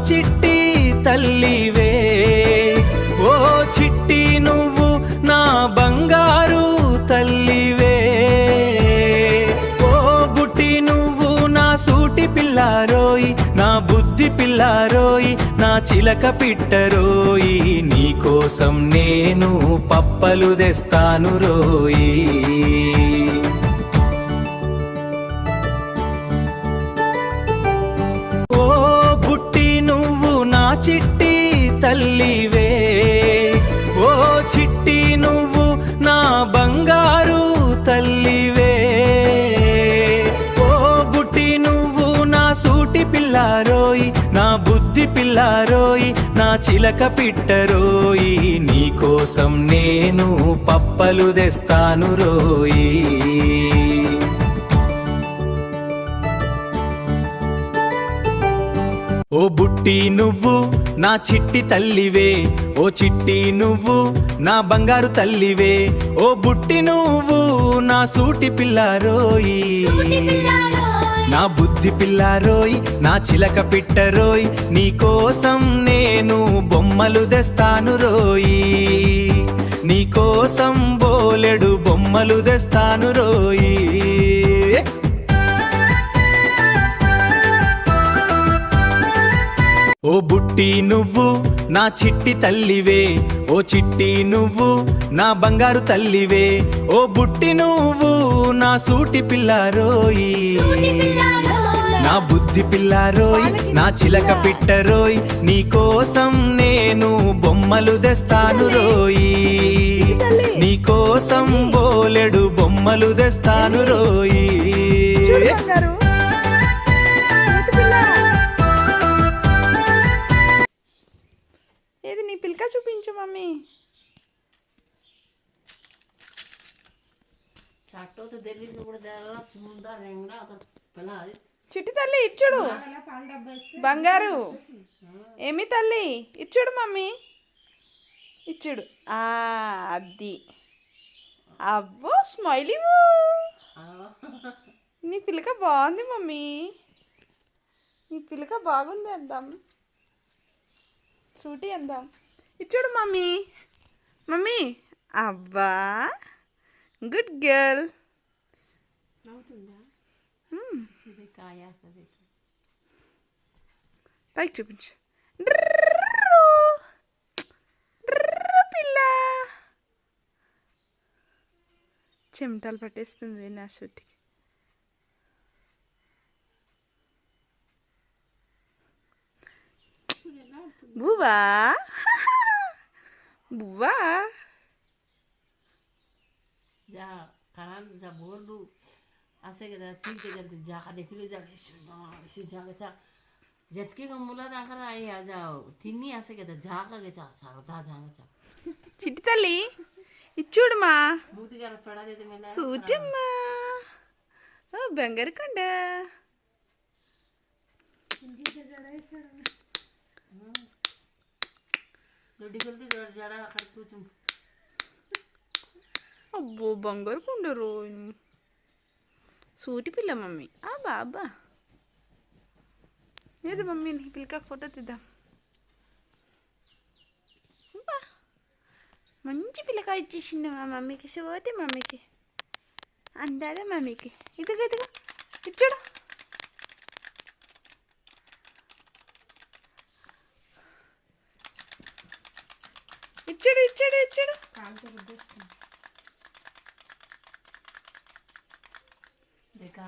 చిట్టి తల్లివే, ఓ చిట్టి నువ్వు నా బంగారు తల్లివే, ఓ బుట్టి నువ్వు నా సూటి పిల్లారోయ్, నా బుద్ధి పిల్లారోయ్, నా చిలక పిట్టరోయి, నీకోసం నేను పప్పలు తెస్తాను రోయి. ఓ బుట్టి నువ్వు నా చిట్టి తల్లివే, ఓ చిట్టి నువ్వు నా బంగారు తల్లివే, ఓ బుట్టి నువ్వు నా సూటి పిల్లారోయ్, నా బుద్ధి పిల్లారోయ్, నా చిలక పిట్టరోయి, నీకోసం నేను పప్పలు తెస్తాను రోయి. ఓ బుట్టి నువ్వు నా చిట్టి తల్లివే, ఓ చిట్టి నువ్వు నా బంగారు తల్లివే, ఓ బుట్టి నువ్వు నా సూటి పిల్లారోయి, నా బుద్ధి పిల్లారోయ్, నా చిలక పిట్టరోయ్, నీకోసం నేను బొమ్మలు తెస్తాను రోయి, నీకోసం బోలెడు బొమ్మలు తెస్తాను రోయి. ఓ బుట్టి నువ్వు నా చిట్టి తల్లివే, ఓ చిట్టి నువ్వు నా బంగారు తల్లివే, ఓ బుట్టి నువ్వు నా సూటి పిల్లారోయి, నా బుద్ధి పిల్లారోయ్, నా చిలక పిట్టరోయ్, నీకోసం నేను బొమ్మలు తెస్తాను రోయి, నీకోసం బోలెడు బొమ్మలు తెస్తాను రోయి. ఏది నీ పిల్క చూపించు మమ్మీ. చిట్టి తల్లి ఇచ్చుడు, బంగారు ఏమి తల్లి ఇచ్చుడు మమ్మీ, ఇచ్చుడు. అది అవ్వో స్మైలీ, నీ పిల్క బాగుంది మమ్మీ, నీ పిల్క బాగుంది అందాం, సూటి అందాం. ఇచ్చుడు మమ్మీ, మమ్మీ అబ్బా గుడ్ గర్ల్. పైకి చూపించు. పిల్ల చెమటలు పట్టేస్తుంది నా సూటికి. बुआ बुआ जा कारण जा बोलू असे के ठीक के जल्दी जा का देख लो जा इसी जागे चा जतके का मुला दाखर आई आ जाओ तिन्नी असे के जा का के चा सावधा जागा चा చిట్టి తల్లి ఇచ్చుడుమా, బూతి గారు పడా దేతే మేలా సూటమ్మా, ఓ బంగారు కొండ. అబ్బో బంగారు కొండరు, సూటి పిల్ల మమ్మీ. బాబా ఏది మమ్మీ నీ పిల్లక ఫోటో తీద్దాం. మంచి పిల్లకాయ ఇచ్చేసింది మా మమ్మీకి, సోటి మమ్మీకి, అందాదా మమ్మీకి. ఇదిగో ఇదిగో ఇచ్చాడు. ఇచ్చాడు ఇచ్చాడు ఇచ్చాడు. देखा